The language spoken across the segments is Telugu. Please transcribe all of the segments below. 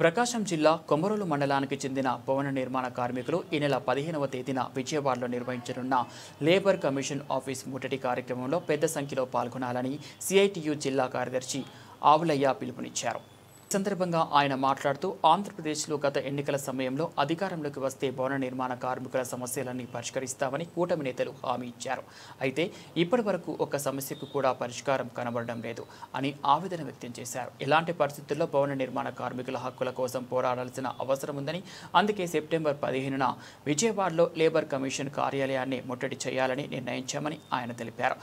ప్రకాశం జిల్లా కొమరోలు మండలానికి చెందిన భవన నిర్మాణ కార్మికులు ఈ నెల 15వ తేదీన విజయవాడలో నిర్వహించనున్న లేబర్ కమిషన్ ఆఫీస్ ముట్టడి కార్యక్రమంలో పెద్ద సంఖ్యలో పాల్గొనాలని సిఐటియు జిల్లా కార్యదర్శి ఆవులయ్య పిలుపునిచ్చారు. ఈ సందర్భంగా ఆయన మాట్లాడుతూ ఆంధ్రప్రదేశ్లో గత ఎన్నికల సమయంలో అధికారంలోకి వస్తే భవన నిర్మాణ కార్మికుల సమస్యలన్నీ పరిష్కరిస్తామని కూటమి నేతలు హామీ ఇచ్చారు. అయితే ఇప్పటి వరకు ఒక్క సమస్యకు కూడా పరిష్కారం కనబడడం లేదు అని ఆవేదన వ్యక్తం చేశారు. ఇలాంటి పరిస్థితుల్లో భవన నిర్మాణ కార్మికుల హక్కుల కోసం పోరాడాల్సిన అవసరం ఉందని, అందుకే సెప్టెంబర్ 15న విజయవాడలో లేబర్ కమిషన్ కార్యాలయాన్ని ముట్టడి చేయాలని నిర్ణయించామని ఆయన తెలిపారు.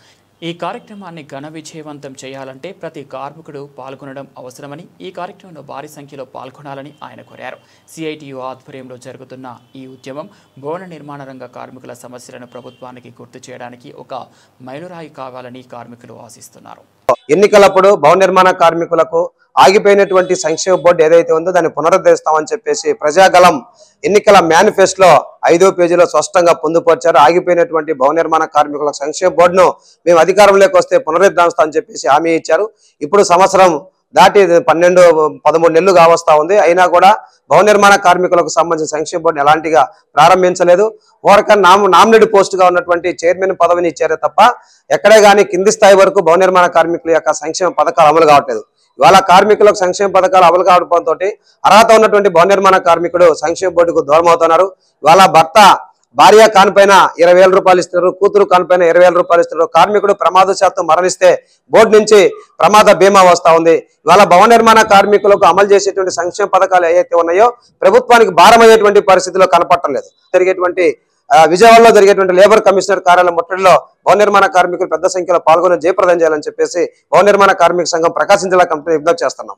ఈ కార్యక్రమాన్ని ఘన విజయవంతం చేయాలంటే ప్రతి కార్మికుడు పాల్గొనడం అవసరమని, ఈ కార్యక్రమంలో భారీ సంఖ్యలో పాల్గొనాలని ఆయన కోరారు. సిఐటియు ఆధ్వర్యంలో జరుగుతున్న ఈ ఉద్యమం భవన నిర్మాణ రంగ కార్మికుల సమస్యలను ప్రభుత్వానికి గుర్తు చేయడానికి ఒక మైలురాయి కావాలని కార్మికులు ఆశిస్తున్నారు. ఎన్నికలప్పుడు భవన నిర్మాణ కార్మికులకు ఆగిపోయినటువంటి సంక్షేమ బోర్డు ఏదైతే ఉందో దాన్ని పునరుద్ధరిస్తామని చెప్పేసి ప్రజాగలం ఎన్నికల మేనిఫెస్టోలో 5వ పేజీలో స్పష్టంగా పొందుపరిచారు. ఆగిపోయినటువంటి భవన నిర్మాణ కార్మికుల సంక్షేమ బోర్డును మేము అధికారంలోకి వస్తే పునరుద్ధరిస్తామని చెప్పేసి హామీ ఇచ్చారు. ఇప్పుడు సంవత్సరం దాటి 12-13 నెలలు కావస్తా ఉంది. అయినా కూడా భవన నిర్మాణ కార్మికులకు సంబంధించిన సంక్షేమ బోర్డుని ఎలాంటిగా ప్రారంభించలేదు. ఓరకన్నా నామినేటెడ్ పోస్టుగా ఉన్నటువంటి చైర్మన్ పదవిని ఇచ్చారే తప్ప ఎక్కడే కానీ కింది స్థాయి వరకు భవన నిర్మాణ కార్మికుల యొక్క సంక్షేమ పథకాలు అమలు కావట్లేదు. ఇవాళ కార్మికులకు సంక్షేమ పథకాలు అమలు కావడంతో అర్హత ఉన్నటువంటి భవన నిర్మాణ కార్మికుడు సంక్షేమ బోర్డుకు దూరం అవుతున్నారు. ఇవాళ భార్య కానిపైన 20,000 రూపాయలు ఇస్తున్నారు, కూతురు కానిపైన 20,000 రూపాయలు ఇస్తున్నారు. కార్మికుడు ప్రమాదశాత్తు మరణిస్తే బోర్డు నుంచి ప్రమాద బీమా వస్తా ఉంది. ఇవాళ భవన నిర్మాణ కార్మికులకు అమలు చేసేటువంటి సంక్షేమ పథకాలు ఏవైతే ఉన్నాయో ప్రభుత్వానికి భారమయ్యేటువంటి పరిస్థితిలో కనపడటం లేదు. విజయవాడలో జరిగేటువంటి లేబర్ కమిషనర్ కార్యాలయం ముట్టడిలో భవన నిర్మాణ కార్మికులు పెద్ద సంఖ్యలో పాల్గొని జయప్రదం చేయాలని చెప్పేసి భవన నిర్మాణ కార్మిక సంఘం ప్రకాశం జిల్లా కమిటీ విజ్ఞప్తి చేస్తున్నాం.